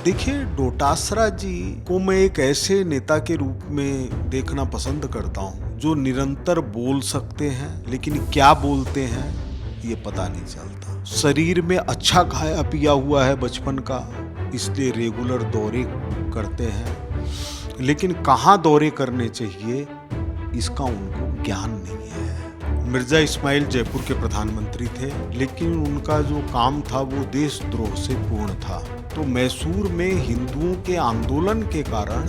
देखिए, डोटासरा जी को मैं एक ऐसे नेता के रूप में देखना पसंद करता हूँ जो निरंतर बोल सकते हैं, लेकिन क्या बोलते हैं ये पता नहीं चलता। शरीर में अच्छा खाया पिया हुआ है बचपन का, इसलिए रेगुलर दौरे करते हैं, लेकिन कहाँ दौरे करने चाहिए इसका उनको ज्ञान नहीं है। मिर्जा इस्माइल जयपुर के प्रधानमंत्री थे, लेकिन उनका जो काम था वो देशद्रोह से पूर्ण था। तो मैसूर में हिंदुओं के आंदोलन के कारण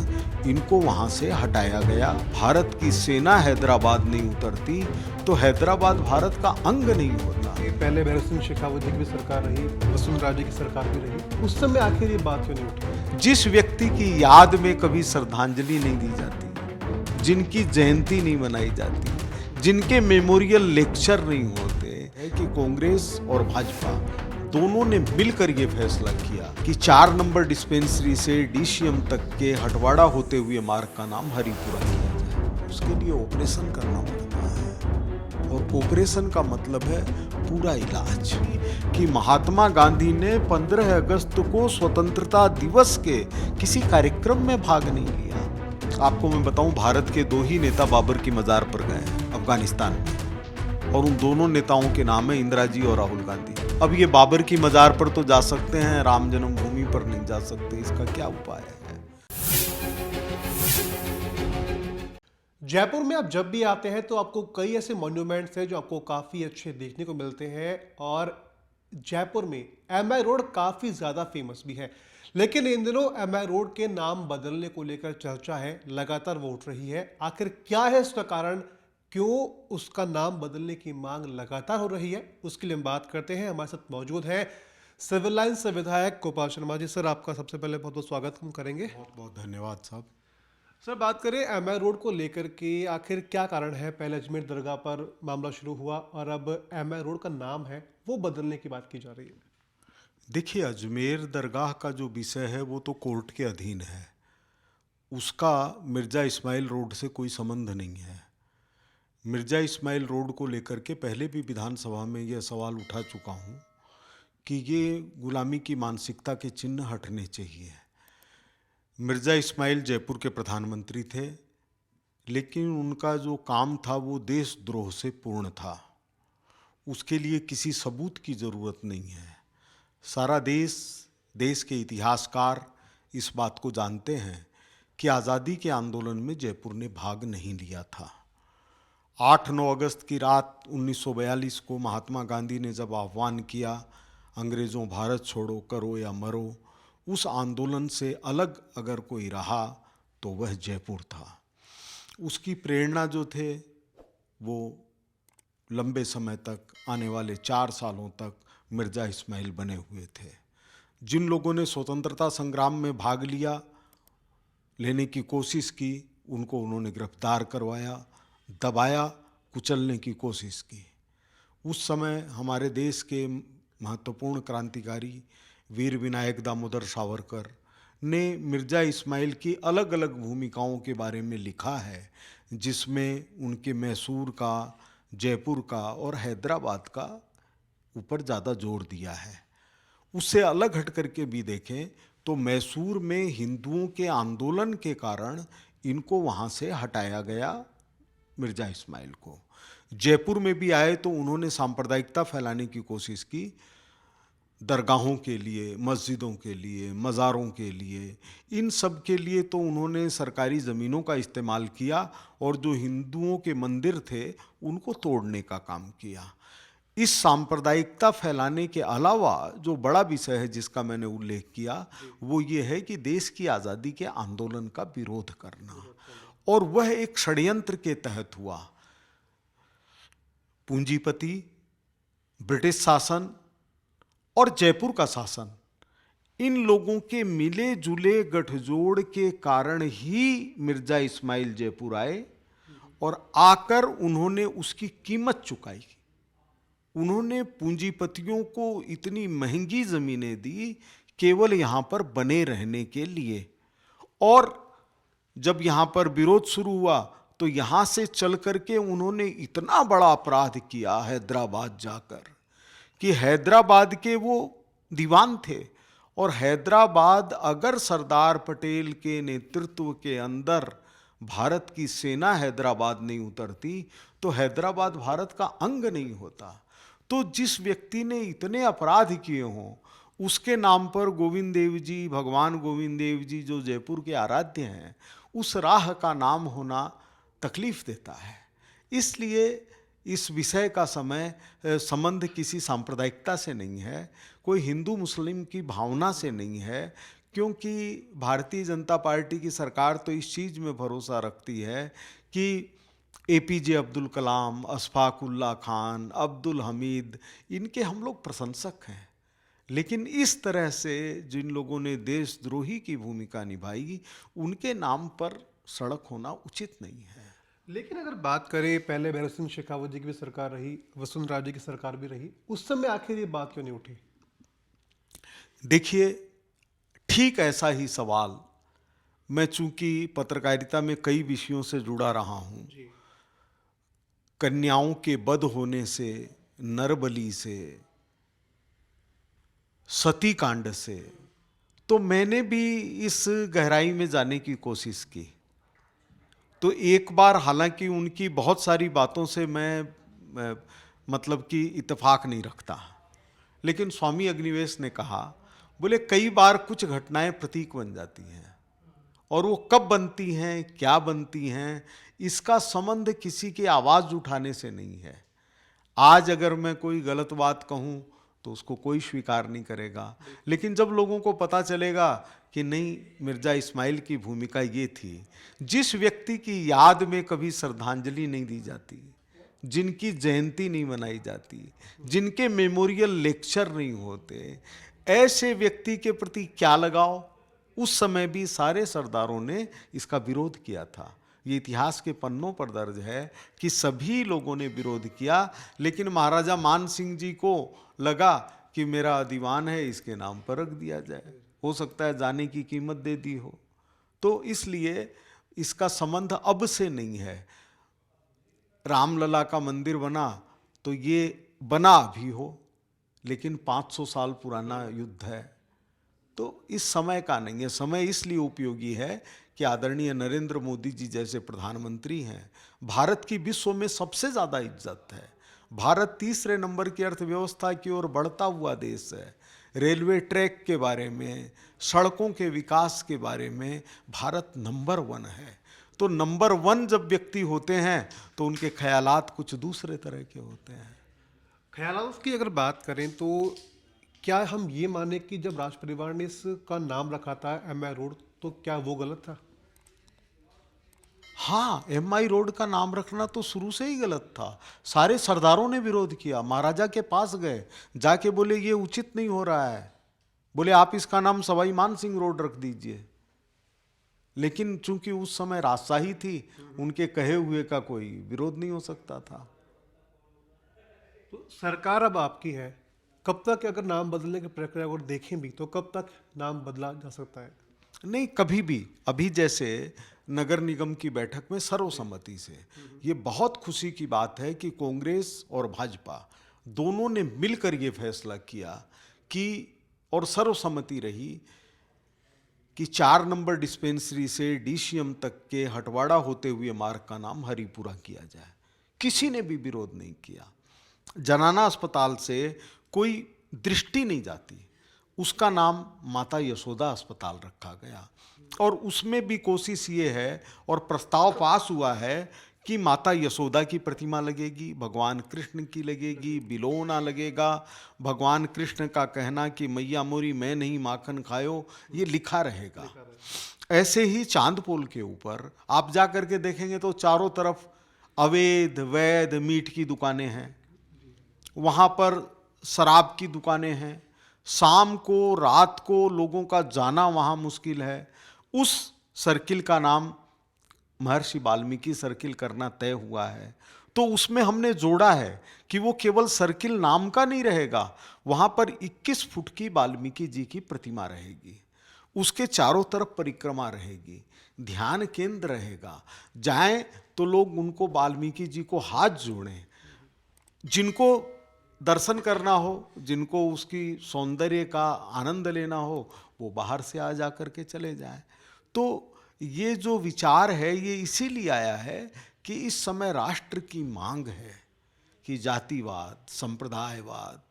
इनको वहां से हटाया गया। भारत की सेना हैदराबाद नहीं उतरती तो हैदराबाद भारत का अंग नहीं होता। पहले भैरव सिंह शेखावत जी की भी सरकार रही, वसुंधरा जी की सरकार भी रही, उस समय आखिर ये बात क्यों नहीं उठी? जिस व्यक्ति की याद में कभी श्रद्धांजलि नहीं दी जाती, जिनकी जयंती नहीं मनाई जाती, जिनके मेमोरियल लेक्चर नहीं होते, है कि कांग्रेस और भाजपा दोनों ने मिलकर ये फैसला किया कि 4 नंबर डिस्पेंसरी से डीसीएम तक के हटवाड़ा होते हुए मार्ग का नाम हरिपुरा किया जाए। उसके लिए ऑपरेशन करना पड़ता है, और ऑपरेशन का मतलब है पूरा इलाज। कि महात्मा गांधी ने 15 अगस्त को स्वतंत्रता दिवस के किसी कार्यक्रम में भाग नहीं लिया। आपको मैं बताऊं, भारत के 2 ही नेता बाबर की मजार पर गए अफगानिस्तान में, और उन दोनों नेताओं के नाम है इंदिरा जी और राहुल गांधी। अब ये बाबर की मजार पर तो जा सकते हैं, राम जन्मभूमि पर नहीं जा सकते, इसका क्या उपाय है? जयपुर में आप जब भी आते हैं तो आपको कई ऐसे मॉन्यूमेंट्स हैं जो आपको काफी अच्छे देखने को मिलते हैं, और जयपुर में एमआई रोड काफी ज्यादा फेमस भी है। लेकिन इन दिनों एमआई रोड के नाम बदलने को लेकर चर्चा है, लगातार वो उठ रही है। आखिर क्या है इसका कारण, क्यों उसका नाम बदलने की मांग लगातार हो रही है, उसके लिए हम बात करते हैं। हमारे साथ मौजूद हैं सिविल लाइन से विधायक गोपाल शर्मा जी। सर, आपका सबसे पहले बहुत बहुत स्वागत हम करेंगे। बहुत बहुत धन्यवाद साहब। सर, बात करें एमआई रोड को लेकर के, आखिर क्या कारण है? पहले अजमेर दरगाह पर मामला शुरू हुआ और अब एमआई रोड का नाम है वो बदलने की बात की जा रही है। देखिए, अजमेर दरगाह का जो विषय है वो तो कोर्ट के अधीन है, उसका मिर्जा इस्माइल रोड से कोई संबंध नहीं है। मिर्जा इस्माइल रोड को लेकर के पहले भी विधानसभा में यह सवाल उठा चुका हूँ कि ये गुलामी की मानसिकता के चिन्ह हटने चाहिए। मिर्जा इस्माइल जयपुर के प्रधानमंत्री थे, लेकिन उनका जो काम था वो देशद्रोह से पूर्ण था। उसके लिए किसी सबूत की ज़रूरत नहीं है। सारा देश के इतिहासकार इस बात को जानते हैं कि आज़ादी के आंदोलन में जयपुर ने भाग नहीं लिया था। 8-9 अगस्त की रात 1942 को महात्मा गांधी ने जब आह्वान किया, अंग्रेज़ों भारत छोड़ो, करो या मरो, उस आंदोलन से अलग अगर कोई रहा तो वह जयपुर था। उसकी प्रेरणा जो थे वो लंबे समय तक, आने वाले 4 सालों तक मिर्जा इस्माइल बने हुए थे। जिन लोगों ने स्वतंत्रता संग्राम में भाग लेने की कोशिश की, उनको उन्होंने गिरफ्तार करवाया, दबाया, कुचलने की कोशिश की। उस समय हमारे देश के महत्वपूर्ण क्रांतिकारी वीर विनायक दामोदर सावरकर ने मिर्जा इस्माइल की अलग अलग भूमिकाओं के बारे में लिखा है, जिसमें उनके मैसूर का, जयपुर का और हैदराबाद का ऊपर ज़्यादा जोर दिया है। उससे अलग हट करके भी देखें तो मैसूर में हिंदुओं के आंदोलन के कारण इनको वहाँ से हटाया गया, मिर्जा इस्माइल को। जयपुर में भी आए तो उन्होंने सांप्रदायिकता फैलाने की कोशिश की, दरगाहों के लिए, मस्जिदों के लिए, मज़ारों के लिए, इन सब के लिए तो उन्होंने सरकारी ज़मीनों का इस्तेमाल किया, और जो हिंदुओं के मंदिर थे उनको तोड़ने का काम किया। इस सांप्रदायिकता फैलाने के अलावा जो बड़ा विषय है जिसका मैंने उल्लेख किया, वो ये है कि देश की आज़ादी के आंदोलन का विरोध करना, और वह एक षड्यंत्र के तहत हुआ। पूंजीपति, ब्रिटिश शासन और जयपुर का शासन, इन लोगों के मिले जुले गठजोड़ के कारण ही मिर्जा इस्माइल जयपुर आए, और आकर उन्होंने उसकी कीमत चुकाई। उन्होंने पूंजीपतियों को इतनी महंगी ज़मीनें दी केवल यहाँ पर बने रहने के लिए, और जब यहाँ पर विरोध शुरू हुआ तो यहाँ से चल करके उन्होंने इतना बड़ा अपराध किया हैदराबाद जाकर, कि हैदराबाद के वो दीवान थे और हैदराबाद अगर सरदार पटेल के नेतृत्व के अंदर भारत की सेना हैदराबाद नहीं उतरती तो हैदराबाद भारत का अंग नहीं होता। तो जिस व्यक्ति ने इतने अपराध किए हों उसके नाम पर गोविंद देव जी, भगवान गोविंद देव जी जो जयपुर के आराध्य हैं, उस राह का नाम होना तकलीफ देता है। इसलिए इस विषय का संबंध किसी सांप्रदायिकता से नहीं है, कोई हिंदू मुस्लिम की भावना से नहीं है, क्योंकि भारतीय जनता पार्टी की सरकार तो इस चीज़ में भरोसा रखती है कि एपीजे अब्दुल कलाम, अशफाक उल्लाह खान, अब्दुल हमीद, इनके हम लोग प्रशंसक हैं। लेकिन इस तरह से जिन लोगों ने देशद्रोही की भूमिका निभाई, उनके नाम पर सड़क होना उचित नहीं है। लेकिन अगर बात करें, पहले भैरव सिंह शेखावत जी की भी सरकार रही, वसुंधरा राजे की सरकार भी रही, उस समय आखिर ये बात क्यों नहीं उठी? देखिए, ठीक ऐसा ही सवाल मैं चूंकि पत्रकारिता में कई विषयों से जुड़ा रहा हूं, जी। कन्याओं के वध होने से, नरबली से, सती कांड से, तो मैंने भी इस गहराई में जाने की कोशिश की। तो एक बार, हालांकि उनकी बहुत सारी बातों से मैं मतलब कि इत्तेफाक नहीं रखता, लेकिन स्वामी अग्निवेश ने कहा, बोले कई बार कुछ घटनाएं प्रतीक बन जाती हैं और वो कब बनती हैं, क्या बनती हैं, इसका संबंध किसी के आवाज़ उठाने से नहीं है। आज अगर मैं कोई गलत बात कहूँ तो उसको कोई स्वीकार नहीं करेगा, लेकिन जब लोगों को पता चलेगा कि नहीं, मिर्ज़ा इस्माइल की भूमिका ये थी, जिस व्यक्ति की याद में कभी श्रद्धांजलि नहीं दी जाती, जिनकी जयंती नहीं मनाई जाती, जिनके मेमोरियल लेक्चर नहीं होते, ऐसे व्यक्ति के प्रति क्या लगाव। उस समय भी सारे सरदारों ने इसका विरोध किया था। ये इतिहास के पन्नों पर दर्ज है कि सभी लोगों ने विरोध किया, लेकिन महाराजा मान सिंह जी को लगा कि मेरा दीवान है, इसके नाम पर रख दिया जाए, हो सकता है जाने की कीमत दे दी हो। तो इसलिए इसका संबंध अब से नहीं है। रामलला का मंदिर बना तो ये बना भी हो, लेकिन 500 साल पुराना युद्ध है, तो इस समय का नहीं है। समय इसलिए उपयोगी है कि आदरणीय नरेंद्र मोदी जी जैसे प्रधानमंत्री हैं। भारत की विश्व में सबसे ज़्यादा इज्जत है। भारत तीसरे नंबर की अर्थव्यवस्था की ओर बढ़ता हुआ देश है। रेलवे ट्रैक के बारे में, सड़कों के विकास के बारे में भारत नंबर 1 है। तो नंबर 1 जब व्यक्ति होते हैं तो उनके ख्यालात कुछ दूसरे तरह के होते हैं। ख्यालात की अगर बात करें तो क्या हम ये माने कि जब राज परिवार ने इसका नाम रखा था MI रोड, तो क्या वो गलत था? हाँ, MI रोड का नाम रखना तो शुरू से ही गलत था। सारे सरदारों ने विरोध किया, महाराजा के पास गए, जाके बोले ये उचित नहीं हो रहा है, बोले आप इसका नाम सवाई मान सिंह रोड रख दीजिए। लेकिन चूंकि उस समय राजशाही थी, उनके कहे हुए का कोई विरोध नहीं हो सकता था। तो सरकार अब आपकी है, कब तक अगर नाम बदलने की प्रक्रिया अगर देखें भी तो कब तक नाम बदला जा सकता है? नहीं, कभी भी। अभी जैसे नगर निगम की बैठक में सर्वसम्मति से, ये बहुत खुशी की बात है कि कांग्रेस और भाजपा दोनों ने मिलकर ये फैसला किया कि, और सर्वसम्मति रही कि 4 नंबर डिस्पेंसरी से DCM तक के हटवाड़ा होते हुए मार्ग का नाम हरिपुरा किया जाए। किसी ने भी विरोध नहीं किया। जनाना अस्पताल से कोई दृष्टि नहीं जाती, उसका नाम माता यशोदा अस्पताल रखा गया। और उसमें भी कोशिश ये है और प्रस्ताव पास हुआ है कि माता यशोदा की प्रतिमा लगेगी, भगवान कृष्ण की लगेगी, बिलोना लगेगा। भगवान कृष्ण का कहना कि मैया मोरी मैं नहीं माखन खायो, ये लिखा रहेगा। ऐसे ही चांदपोल के ऊपर आप जा कर के देखेंगे तो चारों तरफ अवैध वैध मीट की दुकानें हैं, वहाँ पर शराब की दुकानें हैं, शाम को रात को लोगों का जाना वहाँ मुश्किल है। उस सर्किल का नाम महर्षि वाल्मीकि सर्किल करना तय हुआ है। तो उसमें हमने जोड़ा है कि वो केवल सर्किल नाम का नहीं रहेगा, वहाँ पर 21 फुट की वाल्मीकि जी की प्रतिमा रहेगी, उसके चारों तरफ परिक्रमा रहेगी, ध्यान केंद्र रहेगा। जाएं तो लोग उनको वाल्मीकि जी को हाथ जोड़ें। जिनको दर्शन करना हो, जिनको उसकी सौंदर्य का आनंद लेना हो, वो बाहर से आ जा कर के चले जाएं। तो ये जो विचार है ये इसीलिए आया है कि इस समय राष्ट्र की मांग है कि जातिवाद, संप्रदायवाद,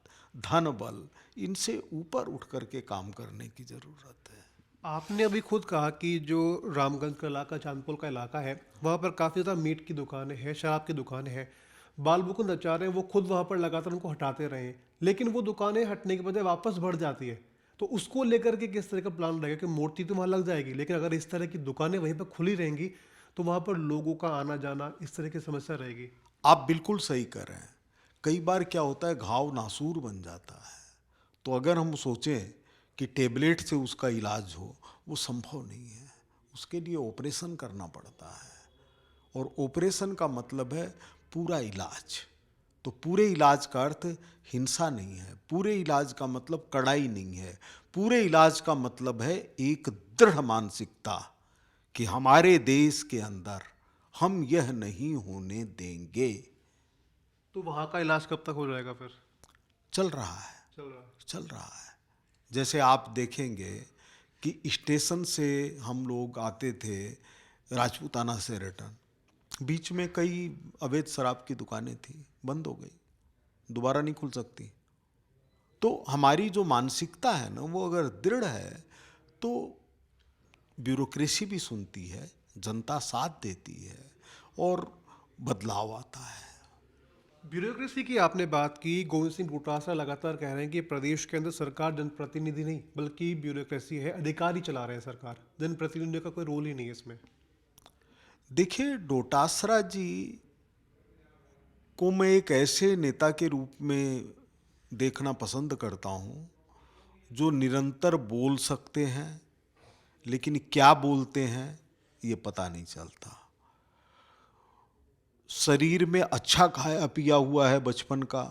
धन बल, इनसे ऊपर उठ करके काम करने की जरूरत है। आपने अभी खुद कहा कि जो रामगंज का इलाका, चांदपुर का इलाका है, वहाँ पर काफ़ी ज़्यादा मीट की दुकानें हैं, शराब की दुकानें हैं। बाल मुकुंद आचार्य वो खुद वहाँ पर लगातार उनको हटाते रहे हैं, लेकिन वो दुकानें हटने के बजाय वापस बढ़ जाती है। तो उसको लेकर के किस तरह का प्लान रहेगा कि मूर्ति तो वहाँ लग जाएगी, लेकिन अगर इस तरह की दुकानें वहीं पर खुली रहेंगी तो वहाँ पर लोगों का आना जाना इस तरह की समस्या रहेगी। आप बिल्कुल सही कर रहे हैं। कई बार क्या होता है, घाव नासूर बन जाता है। तो अगर हम सोचें कि टेबलेट से उसका इलाज हो, वो संभव नहीं है। उसके लिए ऑपरेशन करना पड़ता है, और ऑपरेशन का मतलब है पूरा इलाज। तो पूरे इलाज का अर्थ हिंसा नहीं है, पूरे इलाज का मतलब कड़ाई नहीं है, पूरे इलाज का मतलब है एक दृढ़ मानसिकता कि हमारे देश के अंदर हम यह नहीं होने देंगे। तो वहाँ का इलाज कब तक हो जाएगा फिर? चल रहा है, चल रहा है। चल रहा है। जैसे आप देखेंगे कि स्टेशन से हम लोग आते थे राजपूताना से रिटर्न, बीच में कई अवैध शराब की दुकानें थी, बंद हो गई, दोबारा नहीं खुल सकती। तो हमारी जो मानसिकता है ना, वो अगर दृढ़ है तो ब्यूरोक्रेसी भी सुनती है, जनता साथ देती है और बदलाव आता है। ब्यूरोक्रेसी की आपने बात की। गोविंद सिंह डोटासरा लगातार कह रहे हैं कि प्रदेश के अंदर सरकार जनप्रतिनिधि नहीं बल्कि ब्यूरोक्रेसी है, अधिकारी चला रहे हैं सरकार, जनप्रतिनिधियों का कोई रोल ही नहीं है इसमें। देखिए, डोटासरा जी को मैं एक ऐसे नेता के रूप में देखना पसंद करता हूँ जो निरंतर बोल सकते हैं, लेकिन क्या बोलते हैं ये पता नहीं चलता। शरीर में अच्छा खाया पिया हुआ है बचपन का,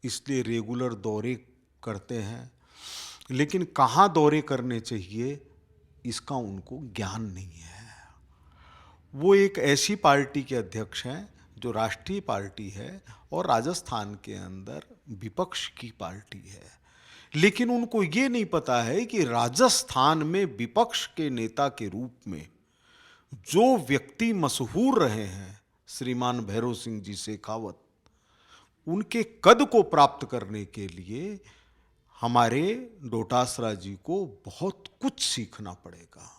इसलिए रेगुलर दौरे करते हैं, लेकिन कहाँ दौरे करने चाहिए इसका उनको ज्ञान नहीं है। वो एक ऐसी पार्टी के अध्यक्ष हैं जो राष्ट्रीय पार्टी है और राजस्थान के अंदर विपक्ष की पार्टी है, लेकिन उनको ये नहीं पता है कि राजस्थान में विपक्ष के नेता के रूप में जो व्यक्ति मशहूर रहे हैं, श्रीमान भैरव सिंह जी शेखावत, उनके कद को प्राप्त करने के लिए हमारे डोटासरा जी को बहुत कुछ सीखना पड़ेगा।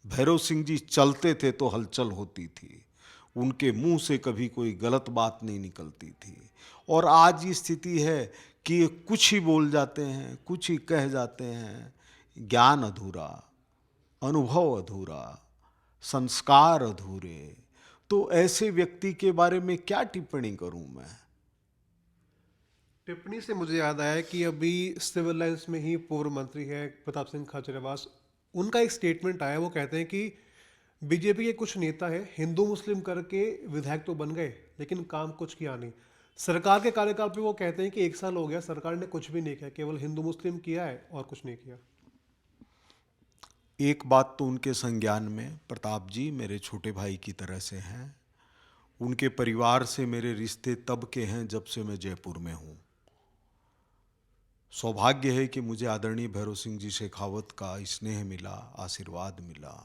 भैरव सिंह जी चलते थे तो हलचल होती थी, उनके मुंह से कभी कोई गलत बात नहीं निकलती थी। और आज ये स्थिति है कि ये कुछ ही बोल जाते हैं, कुछ ही कह जाते हैं। ज्ञान अधूरा, अनुभव अधूरा, संस्कार अधूरे। तो ऐसे व्यक्ति के बारे में क्या टिप्पणी करूं मैं? टिप्पणी से मुझे याद आया कि अभी सिविल लाइन्स में ही पूर्व मंत्री है प्रताप सिंह खाचरियावास, उनका एक स्टेटमेंट आया। वो कहते हैं कि बीजेपी के कुछ नेता है हिंदू मुस्लिम करके विधायक तो बन गए लेकिन काम कुछ किया नहीं। सरकार के कार्यकाल पे वो कहते हैं कि 1 साल हो गया, सरकार ने कुछ भी नहीं किया, केवल हिंदू मुस्लिम किया है और कुछ नहीं किया। एक बात तो उनके संज्ञान में, प्रताप जी मेरे छोटे भाई की तरह से हैं। उनके परिवार से मेरे रिश्ते तब के हैं जब से मैं जयपुर में हूँ। सौभाग्य है कि मुझे आदरणीय भैरव सिंह जी शेखावत का स्नेह मिला, आशीर्वाद मिला।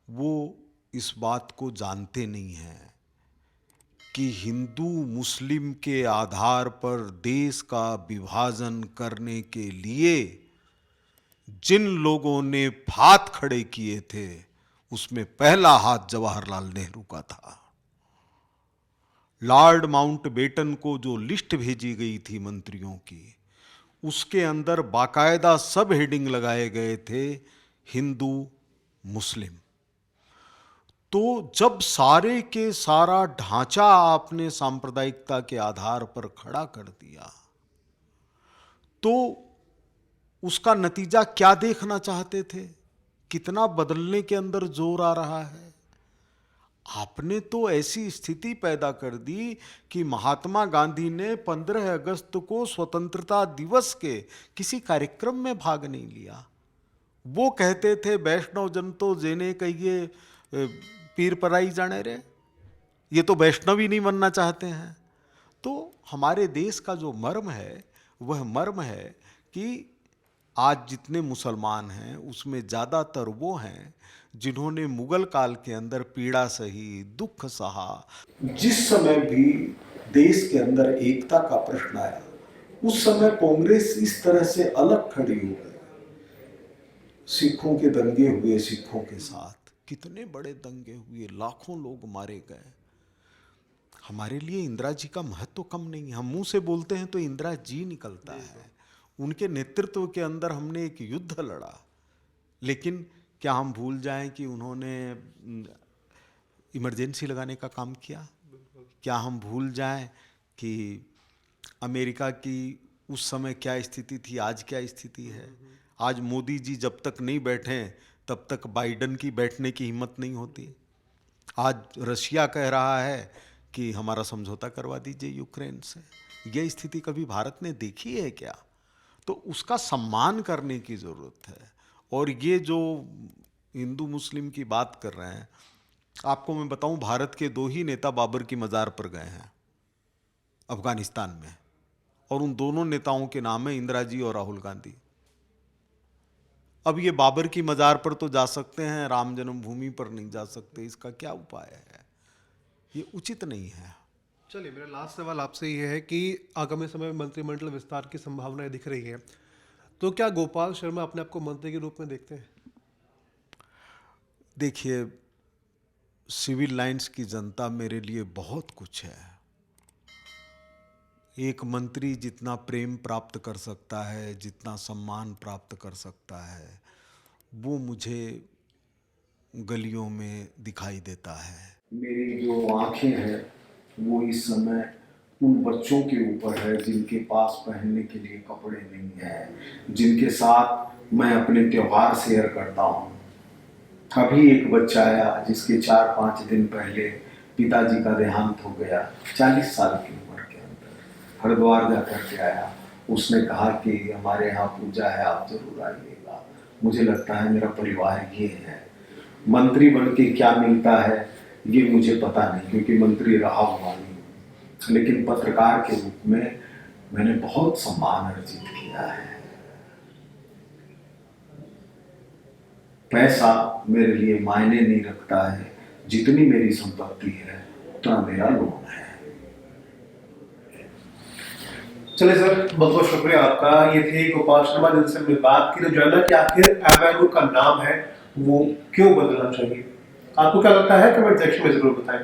वो इस बात को जानते नहीं हैं कि हिंदू मुस्लिम के आधार पर देश का विभाजन करने के लिए जिन लोगों ने हाथ खड़े किए थे, उसमें पहला हाथ जवाहरलाल नेहरू का था। लॉर्ड माउंटबेटन को जो लिस्ट भेजी गई थी मंत्रियों की, उसके अंदर बाकायदा सब हेडिंग लगाए गए थे हिंदू मुस्लिम। तो जब सारे के सारा ढांचा आपने सांप्रदायिकता के आधार पर खड़ा कर दिया, तो उसका नतीजा क्या देखना चाहते थे? कितना बदलने के अंदर जोर आ रहा है। आपने तो ऐसी स्थिति पैदा कर दी कि महात्मा गांधी ने 15 अगस्त को स्वतंत्रता दिवस के किसी कार्यक्रम में भाग नहीं लिया। वो कहते थे वैष्णव जन तो जेने कहिए पीर पराई जाने रे, ये तो वैष्णव ही नहीं बनना चाहते हैं। तो हमारे देश का जो मर्म है वह मर्म है कि आज जितने मुसलमान हैं उसमें ज़्यादातर वो हैं जिन्होंने मुगल काल के अंदर पीड़ा सही, दुख सहा। जिस समय भी देश के अंदर एकता का प्रश्न आया उस समय कांग्रेस इस तरह से अलग खड़ी हो गई। सिखों के दंगे हुए, सिखों के साथ कितने बड़े दंगे हुए, लाखों लोग मारे गए। हमारे लिए इंदिरा जी का महत्व कम नहीं है। हम मुंह से बोलते हैं तो इंदिरा जी निकलता है। उनके नेतृत्व के अंदर हमने एक युद्ध लड़ा, लेकिन क्या हम भूल जाएं कि उन्होंने इमरजेंसी लगाने का काम किया? क्या हम भूल जाएं कि अमेरिका की उस समय क्या स्थिति थी, आज क्या स्थिति है? आज मोदी जी जब तक नहीं बैठे तब तक बाइडन की बैठने की हिम्मत नहीं होती। आज रशिया कह रहा है कि हमारा समझौता करवा दीजिए यूक्रेन से। यह स्थिति कभी भारत ने देखी है क्या? तो उसका सम्मान करने की ज़रूरत है। और ये जो हिंदू मुस्लिम की बात कर रहे हैं, आपको मैं बताऊं, भारत के 2 ही नेता बाबर की मज़ार पर गए हैं अफगानिस्तान में, और उन दोनों नेताओं के नाम है इंदिरा जी और राहुल गांधी। अब ये बाबर की मज़ार पर तो जा सकते हैं, राम जन्मभूमि पर नहीं जा सकते, इसका क्या उपाय है? ये उचित नहीं है। चलिए, मेरा लास्ट सवाल आपसे ये है कि आगामी समय में मंत्रिमंडल विस्तार की संभावनाएं दिख रही हैं, तो क्या गोपाल शर्मा अपने आप को मंत्री के रूप में देखते हैं? देखिए, सिविल लाइंस की जनता मेरे लिए बहुत कुछ है। एक मंत्री जितना प्रेम प्राप्त कर सकता है, जितना सम्मान प्राप्त कर सकता है, वो मुझे गलियों में दिखाई देता है। मेरी जो आंखें हैं वो इस समय उन बच्चों के ऊपर है जिनके पास पहनने के लिए कपड़े नहीं हैं, जिनके साथ मैं अपने त्योहार शेयर करता हूँ। अभी एक बच्चा आया जिसके 4-5 दिन पहले पिताजी का देहांत हो गया, 40 साल की उम्र के अंदर, हरिद्वार जा कर के आया। उसने कहा कि हमारे यहाँ पूजा है, आप जरूर आइएगा। मुझे लगता है मेरा परिवार ये है। मंत्री बन के क्या मिलता है ये मुझे पता नहीं, क्योंकि मंत्री रहा हुआ नहीं, लेकिन पत्रकार के रूप में मैंने बहुत सम्मान अर्जित किया है। पैसा मेरे लिए मायने नहीं रखता है, जितनी मेरी संपत्ति है उतना मेरा लोन है। चलिए सर, बहुत बहुत शुक्रिया आपका। ये थे गोपाल शर्मा जिनसे हमने बात की, तो जानना कि आखिर एमआई रोड का नाम है वो क्यों बदलना चाहिए। आपको क्या लगता है कमेंट सेक्शन में जरूर बताएं।